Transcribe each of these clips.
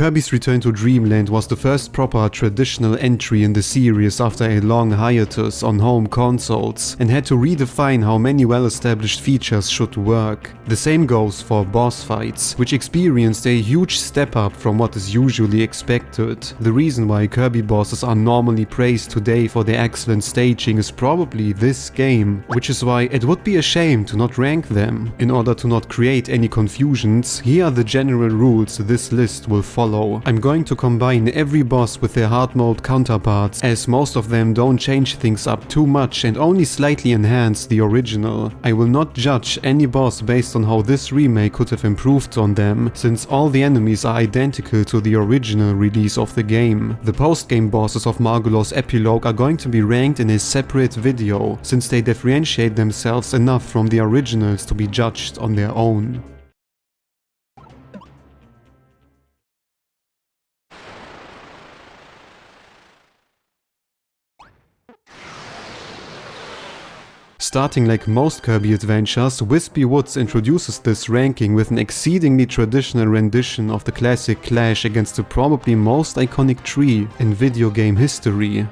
Kirby's Return to Dreamland was the first proper traditional entry in the series after a long hiatus on home consoles, and had to redefine how many well-established features should work. The same goes for boss fights, which experienced a huge step up from what is usually expected. The reason why Kirby bosses are normally praised today for their excellent staging is probably this game, which is why it would be a shame to not rank them. In order to not create any confusions, here are the general rules this list will follow. I'm going to combine every boss with their hard mode counterparts, as most of them don't change things up too much and only slightly enhance the original. I will not judge any boss based on how this remake could have improved on them, since all the enemies are identical to the original release of the game. The post-game bosses of Magolor's epilogue are going to be ranked in a separate video, since they differentiate themselves enough from the originals to be judged on their own. Starting like most Kirby adventures, Whispy Woods introduces this ranking with an exceedingly traditional rendition of the classic clash against the probably most iconic tree in video game history.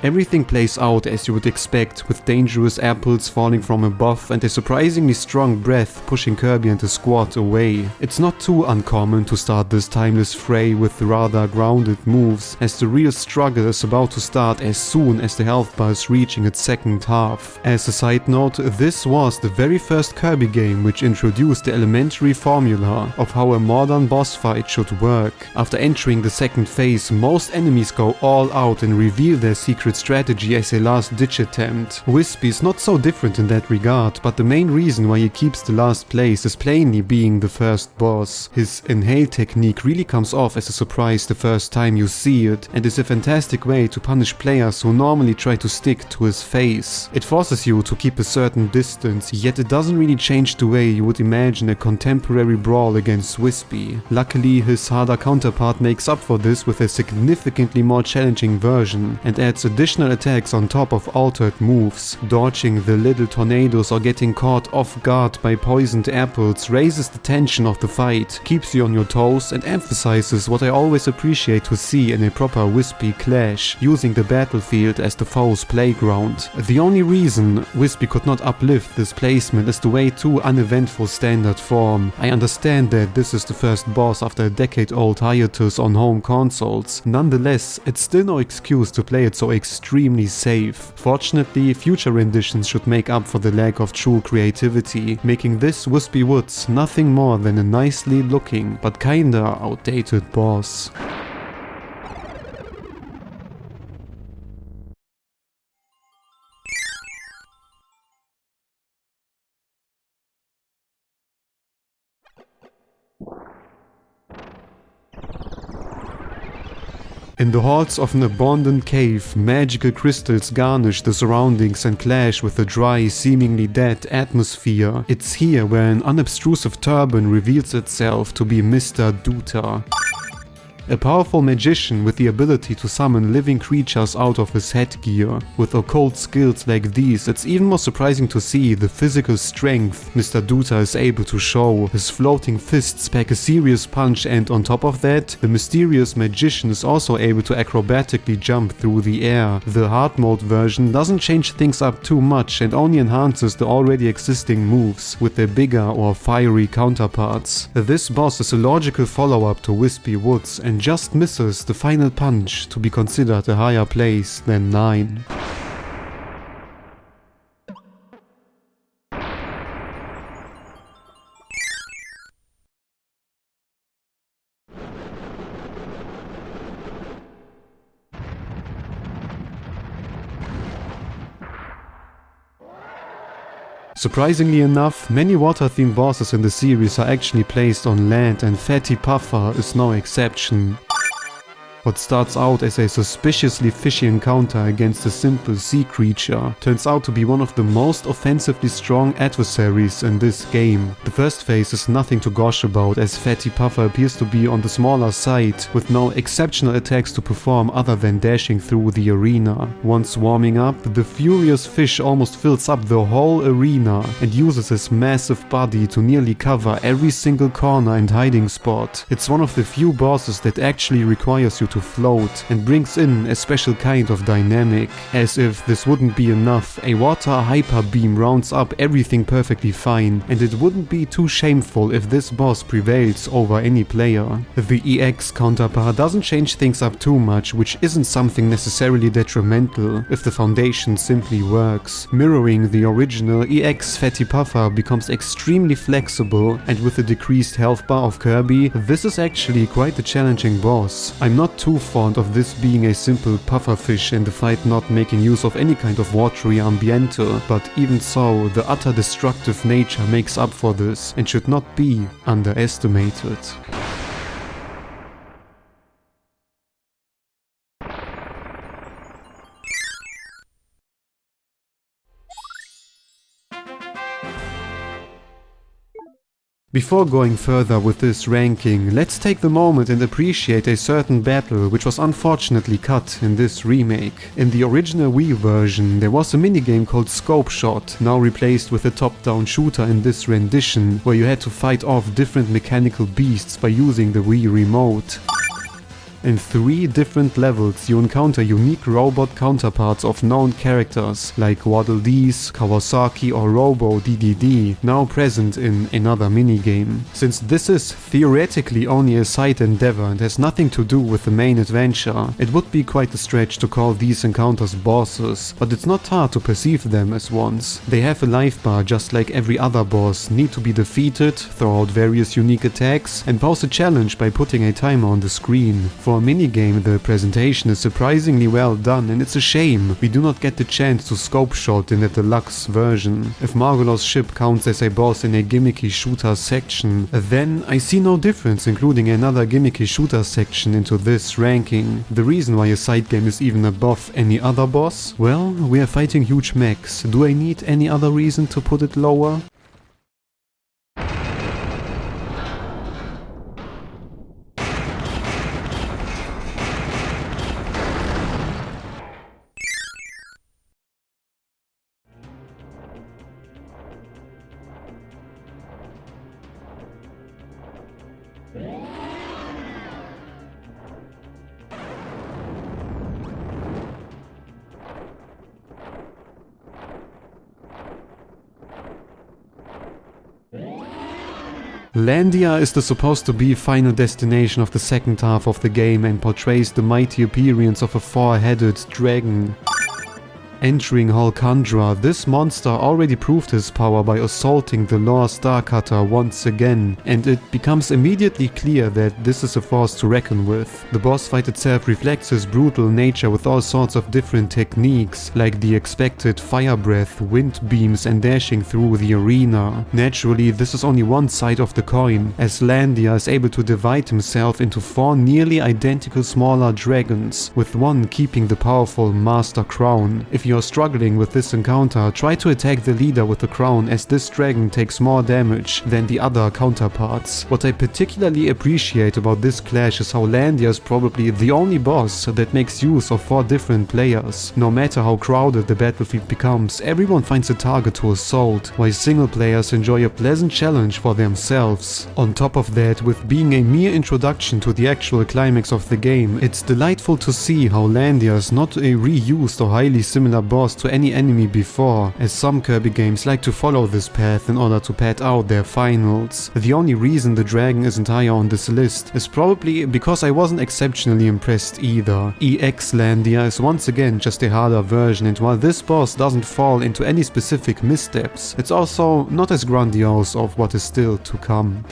Everything plays out as you would expect, with dangerous apples falling from above and a surprisingly strong breath pushing Kirby and his squad away. It's not too uncommon to start this timeless fray with rather grounded moves, as the real struggle is about to start as soon as the health bar is reaching its second half. As a side note, this was the very first Kirby game which introduced the elementary formula of how a modern boss fight should work. After entering the second phase, most enemies go all out and reveal their secret strategy as a last-ditch attempt. Whispy is not so different in that regard, but the main reason why he keeps the last place is plainly being the first boss. His inhale technique really comes off as a surprise the first time you see it, and is a fantastic way to punish players who normally try to stick to his face. It forces you to keep a certain distance, yet it doesn't really change the way you would imagine a contemporary brawl against Whispy. Luckily, his harder counterpart makes up for this with a significantly more challenging version, and adds additional attacks on top of altered moves. Dodging the little tornadoes or getting caught off guard by poisoned apples raises the tension of the fight, keeps you on your toes, and emphasizes what I always appreciate to see in a proper Whispy clash, using the battlefield as the foe's playground. The only reason Whispy could not uplift this placement is the way too uneventful standard form. I understand that this is the first boss after a decade-old hiatus on home consoles. Nonetheless, it's still no excuse to play it so extremely safe. Fortunately, future renditions should make up for the lack of true creativity, making this Whispy Woods nothing more than a nicely looking but kinda outdated boss. In the halls of an abandoned cave, magical crystals garnish the surroundings and clash with the dry, seemingly dead atmosphere. It's here where an unobtrusive turban reveals itself to be Mr. Dooter. A powerful magician with the ability to summon living creatures out of his headgear. With occult skills like these, it's even more surprising to see the physical strength Mr. Dooter is able to show. His floating fists pack a serious punch, and on top of that, the mysterious magician is also able to acrobatically jump through the air. The hard mode version doesn't change things up too much and only enhances the already existing moves with their bigger or fiery counterparts. This boss is a logical follow-up to Whispy Woods and just misses the final punch to be considered a higher place than 9. Surprisingly enough, many water-themed bosses in the series are actually placed on land, and Fatty Puffer is no exception. What starts out as a suspiciously fishy encounter against a simple sea creature turns out to be one of the most offensively strong adversaries in this game. The first phase is nothing to gush about, as Fatty Puffer appears to be on the smaller side, with no exceptional attacks to perform other than dashing through the arena. Once warming up, the furious fish almost fills up the whole arena and uses his massive body to nearly cover every single corner and hiding spot. It's one of the few bosses that actually requires you to float and brings in a special kind of dynamic. As if this wouldn't be enough, a water hyper beam rounds up everything perfectly fine, and it wouldn't be too shameful if this boss prevails over any player. The EX counterpart doesn't change things up too much, which isn't something necessarily detrimental if the foundation simply works. Mirroring the original, EX Fatty Puffer becomes extremely flexible, and with the decreased health bar of Kirby, this is actually quite a challenging boss. I'm not too fond of this being a simple pufferfish and the fight not making use of any kind of watery ambiente, but even so, the utter destructive nature makes up for this and should not be underestimated. Before going further with this ranking, let's take the moment and appreciate a certain battle which was unfortunately cut in this remake. In the original Wii version, there was a minigame called Scope Shot, now replaced with a top-down shooter in this rendition, where you had to fight off different mechanical beasts by using the Wii remote. In 3 different levels, you encounter unique robot counterparts of known characters like Waddle Dees, Kawasaki or Robo DDD, now present in another minigame. Since this is theoretically only a side endeavor and has nothing to do with the main adventure, it would be quite a stretch to call these encounters bosses, but it's not hard to perceive them as ones. They have a life bar just like every other boss, need to be defeated, throw out various unique attacks, and pose a challenge by putting a timer on the screen. For a minigame, the presentation is surprisingly well done, and it's a shame we do not get the chance to scope shot in the deluxe version. If Magolor's ship counts as a boss in a gimmicky shooter section, then I see no difference including another gimmicky shooter section into this ranking. The reason why a side game is even above any other boss? Well, we are fighting huge mechs. Do I need any other reason to put it lower? Landia is the supposed to be final destination of the second half of the game and portrays the mighty appearance of a 4-headed dragon. Entering Holkandra, this monster already proved his power by assaulting the Lore Starcutter once again, and it becomes immediately clear that this is a force to reckon with. The boss fight itself reflects his brutal nature with all sorts of different techniques, like the expected fire breath, wind beams and dashing through the arena. Naturally, this is only one side of the coin, as Landia is able to divide himself into 4 nearly identical smaller dragons, with one keeping the powerful Master Crown. If you're struggling with this encounter, try to attack the leader with the crown, as this dragon takes more damage than the other counterparts. What I particularly appreciate about this clash is how Landia is probably the only boss that makes use of 4 different players. No matter how crowded the battlefield becomes, everyone finds a target to assault, while single players enjoy a pleasant challenge for themselves. On top of that, with being a mere introduction to the actual climax of the game, it's delightful to see how Landia is not a reused or highly similar boss to any enemy before, as some Kirby games like to follow this path in order to pad out their finals. The only reason the dragon isn't higher on this list is probably because I wasn't exceptionally impressed either. EX Landia is once again just a harder version, and while this boss doesn't fall into any specific missteps, it's also not as grandiose of what is still to come.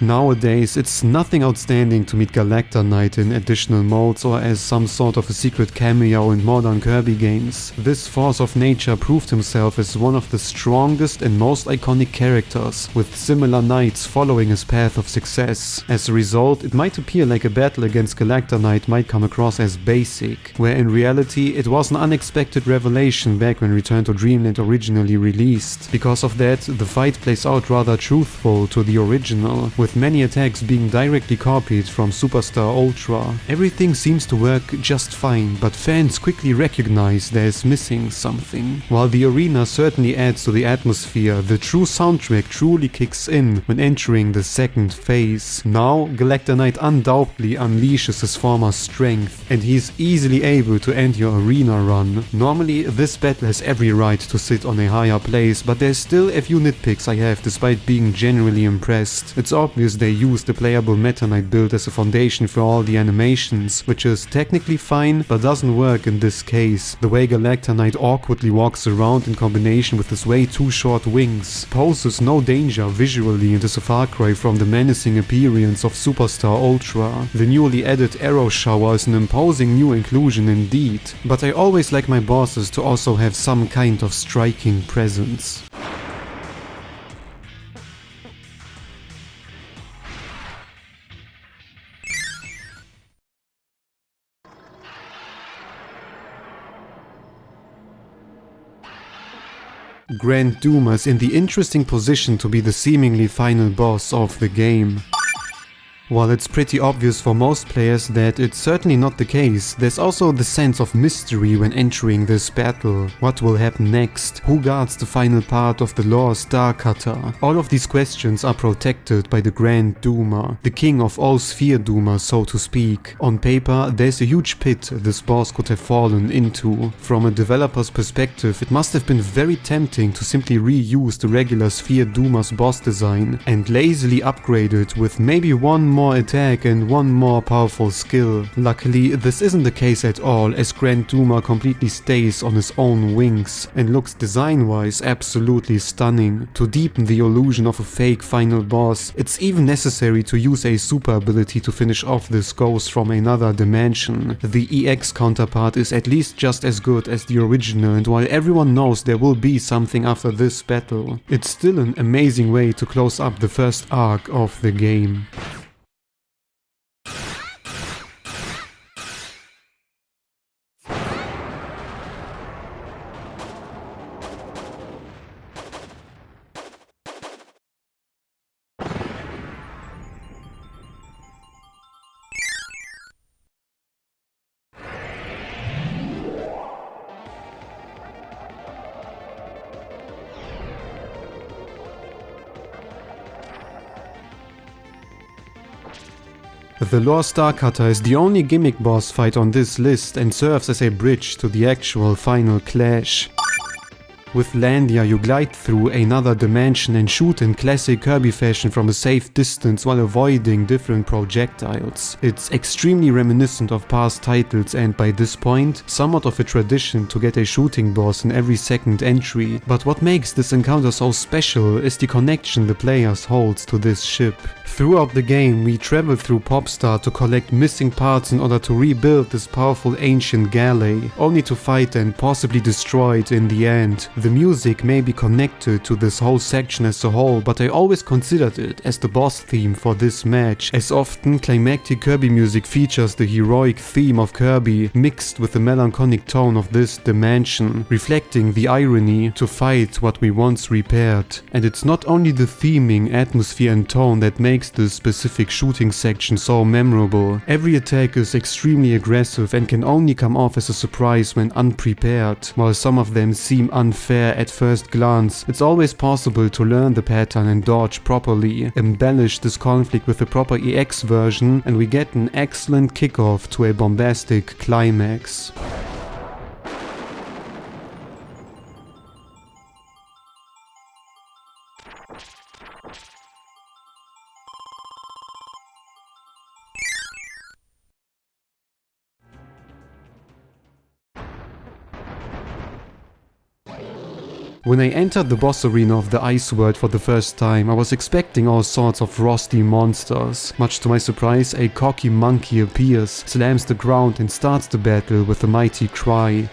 Nowadays, it's nothing outstanding to meet Galacta Knight in additional modes or as some sort of a secret cameo in modern Kirby games. This force of nature proved himself as one of the strongest and most iconic characters, with similar knights following his path of success. As a result, it might appear like a battle against Galacta Knight might come across as basic, where in reality it was an unexpected revelation back when Return to Dreamland originally released. Because of that, the fight plays out rather truthful to the original, with many attacks being directly copied from Superstar Ultra. Everything seems to work just fine, but fans quickly recognize there is missing something. While the arena certainly adds to the atmosphere, the true soundtrack truly kicks in when entering the second phase. Now, Galacta Knight undoubtedly unleashes his former strength, and he is easily able to end your arena run. Normally, this battle has every right to sit on a higher place, but there's still a few nitpicks I have despite being genuinely impressed. It's obvious they used the playable Meta Knight build as a foundation for all the animations, which is technically fine, but doesn't work in this case. The way Galacta Knight awkwardly walks around in combination with his way too short wings poses no danger visually and is a far cry from the menacing appearance of Superstar Ultra. The newly added arrow shower is an imposing new inclusion indeed, but I always like my bosses to also have some kind of striking presence. Grand Doomer is in the interesting position to be the seemingly final boss of the game. While it's pretty obvious for most players that it's certainly not the case, there's also the sense of mystery when entering this battle. What will happen next? Who guards the final part of the lore Star Cutter? All of these questions are protected by the Grand Doomer, the king of all Sphere Doomers, so to speak. On paper, there's a huge pit this boss could have fallen into. From a developer's perspective, it must have been very tempting to simply reuse the regular Sphere Doomer's boss design and lazily upgrade it with maybe one more attack and one more powerful skill. Luckily, this isn't the case at all, as Grand Doomer completely stays on his own wings and looks design-wise absolutely stunning. To deepen the illusion of a fake final boss, it's even necessary to use a super ability to finish off this ghost from another dimension. The EX counterpart is at least just as good as the original, and while everyone knows there will be something after this battle, it's still an amazing way to close up the first arc of the game. The Lore Star Cutter is the only gimmick boss fight on this list and serves as a bridge to the actual final clash. With Landia, you glide through another dimension and shoot in classic Kirby fashion from a safe distance while avoiding different projectiles. It's extremely reminiscent of past titles and by this point, somewhat of a tradition to get a shooting boss in every second entry. But what makes this encounter so special is the connection the players hold to this ship. Throughout the game, we travel through Popstar to collect missing parts in order to rebuild this powerful ancient galley, only to fight and possibly destroy it in the end. The music may be connected to this whole section as a whole, but I always considered it as the boss theme for this match, as often climactic Kirby music features the heroic theme of Kirby mixed with the melancholic tone of this dimension, reflecting the irony to fight what we once repaired. And it's not only the theming, atmosphere and tone that makes this specific shooting section so memorable. Every attack is extremely aggressive and can only come off as a surprise when unprepared. While some of them seem unfair at first glance, it's always possible to learn the pattern and dodge properly. Embellish this conflict with the proper EX version and we get an excellent kickoff to a bombastic climax. When I entered the boss arena of the Ice World for the first time, I was expecting all sorts of frosty monsters. Much to my surprise, a cocky monkey appears, slams the ground and starts the battle with a mighty cry.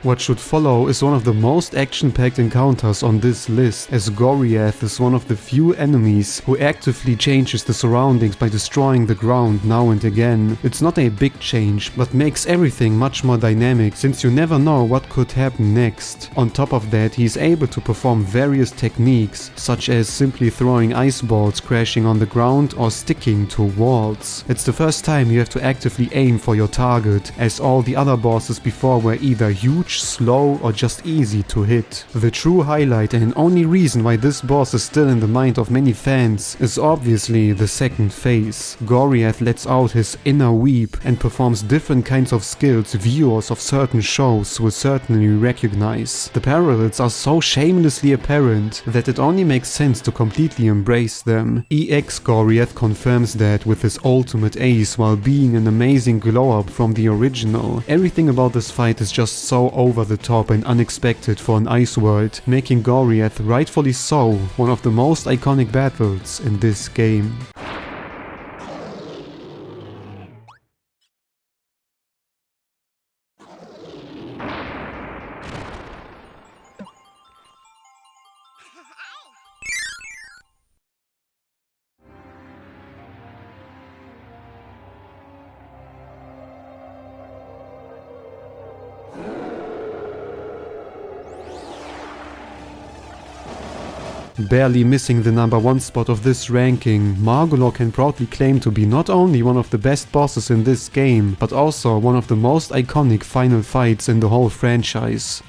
What should follow is one of the most action-packed encounters on this list, as Goriath is one of the few enemies who actively changes the surroundings by destroying the ground now and again. It's not a big change, but makes everything much more dynamic, since you never know what could happen next. On top of that, he is able to perform various techniques, such as simply throwing ice balls crashing on the ground or sticking to walls. It's the first time you have to actively aim for your target, as all the other bosses before were either huge, slow or just easy to hit. The true highlight and only reason why this boss is still in the mind of many fans is obviously the second phase. Goriath lets out his inner weep and performs different kinds of skills viewers of certain shows will certainly recognize. The parallels are so shamelessly apparent that it only makes sense to completely embrace them. EX Goriath confirms that with his ultimate ace while being an amazing glow-up from the original. Everything about this fight is just so over the top and unexpected for an Ice World, making Goriath rightfully so one of the most iconic battles in this game. Barely missing the #1 spot of this ranking, Magolor can proudly claim to be not only one of the best bosses in this game, but also one of the most iconic final fights in the whole franchise.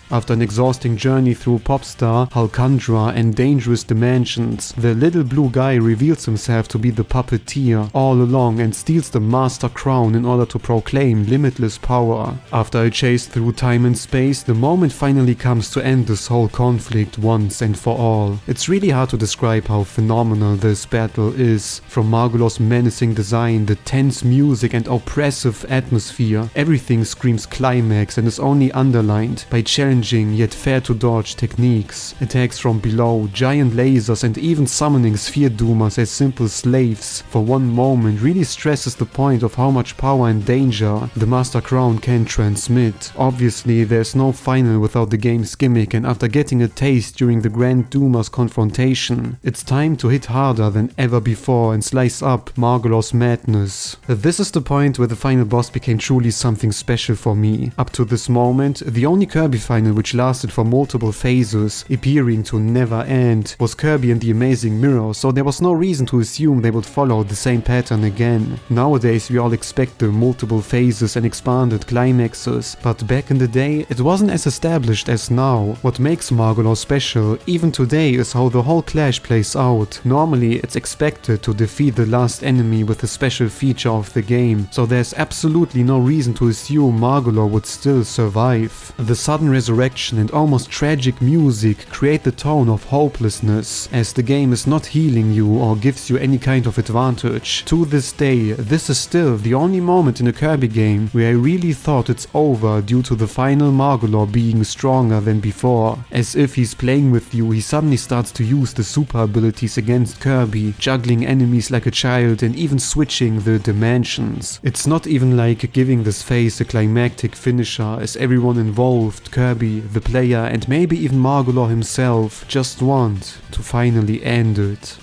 After an exhausting journey through Popstar, Halkandra and dangerous dimensions, the little blue guy reveals himself to be the puppeteer all along and steals the Master Crown in order to proclaim limitless power. After a chase through time and space, the moment finally comes to end this whole conflict once and for all. It's really hard to describe how phenomenal this battle is. From Magolor's menacing design, the tense music and oppressive atmosphere, everything screams climax and is only underlined by challenging yet fair to dodge techniques. Attacks from below, giant lasers and even summoning sphere doomers as simple slaves for one moment really stresses the point of how much power and danger the Master Crown can transmit. Obviously there's no final without the game's gimmick, and after getting a taste during the Grand Doomer's confrontation, it's time to hit harder than ever before and slice up Magolor's madness. This is the point where the final boss became truly something special for me. Up to this moment, the only Kirby final which lasted for multiple phases, appearing to never end, was Kirby and the Amazing Mirror, so there was no reason to assume they would follow the same pattern again. Nowadays we all expect the multiple phases and expanded climaxes, but back in the day it wasn't as established as now. What makes Magolor special even today is how the whole clash plays out. Normally it's expected to defeat the last enemy with a special feature of the game, so there's absolutely no reason to assume Magolor would still survive. The sudden resurrection and almost tragic music create the tone of hopelessness, as the game is not healing you or gives you any kind of advantage. To this day, this is still the only moment in a Kirby game where I really thought it's over due to the final Magolor being stronger than before. As if he's playing with you, he suddenly starts to use the super abilities against Kirby, juggling enemies like a child and even switching the dimensions. It's not even like giving this phase a climactic finisher, as everyone involved, Kirby, the player and maybe even Magolor himself, just want to finally end it.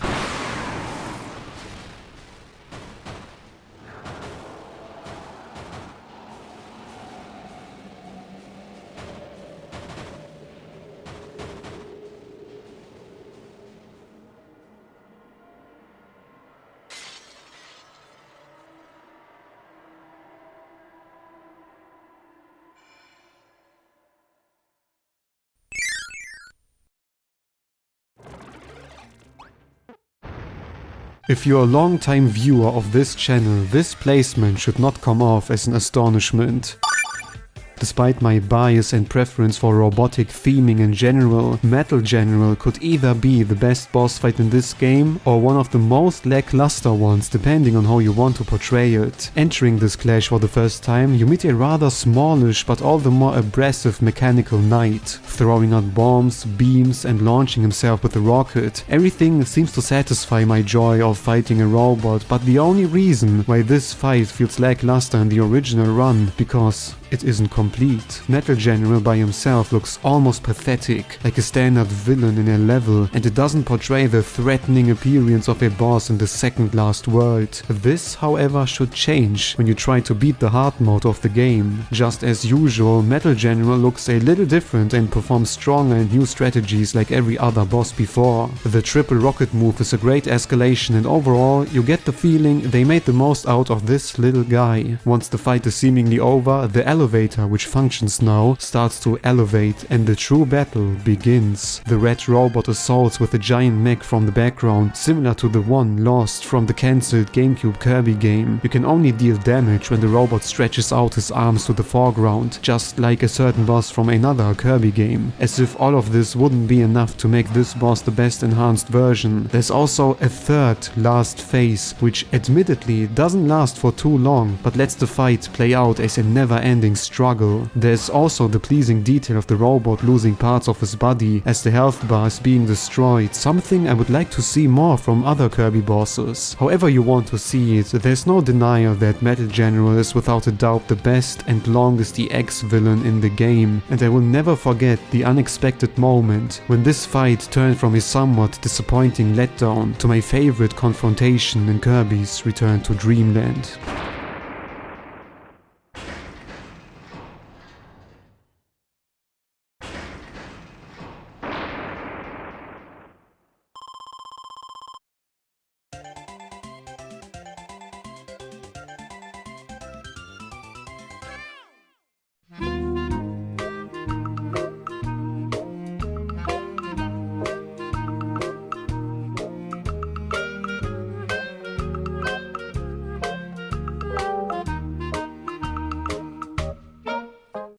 If you're a long-time viewer of this channel, this placement should not come off as an astonishment. Despite my bias and preference for robotic theming in general, Metal General could either be the best boss fight in this game or one of the most lackluster ones, depending on how you want to portray it. Entering this clash for the first time, you meet a rather smallish but all the more abrasive mechanical knight, throwing out bombs, beams and launching himself with a rocket. Everything seems to satisfy my joy of fighting a robot, but the only reason why this fight feels lackluster in the original run, because it isn't complete. Metal General by himself looks almost pathetic, like a standard villain in a level, and it doesn't portray the threatening appearance of a boss in the second last world. This, however, should change when you try to beat the hard mode of the game. Just as usual, Metal General looks a little different and performs stronger and new strategies like every other boss before. The triple rocket move is a great escalation, and overall you get the feeling they made the most out of this little guy. Once the fight is seemingly over, the elevator, which functions now, starts to elevate and the true battle begins. The red robot assaults with a giant mech from the background, similar to the one lost from the cancelled GameCube Kirby game. You can only deal damage when the robot stretches out his arms to the foreground, just like a certain boss from another Kirby game. As if all of this wouldn't be enough to make this boss the best enhanced version, there's also a third last phase, which admittedly doesn't last for too long, but lets the fight play out as a never-ending struggle. There's also the pleasing detail of the robot losing parts of his body as the health bar is being destroyed, something I would like to see more from other Kirby bosses. However you want to see it, there's no denial that Metal General is without a doubt the best and longest EX villain in the game, and I will never forget the unexpected moment when this fight turned from a somewhat disappointing letdown to my favorite confrontation in Kirby's Return to Dreamland.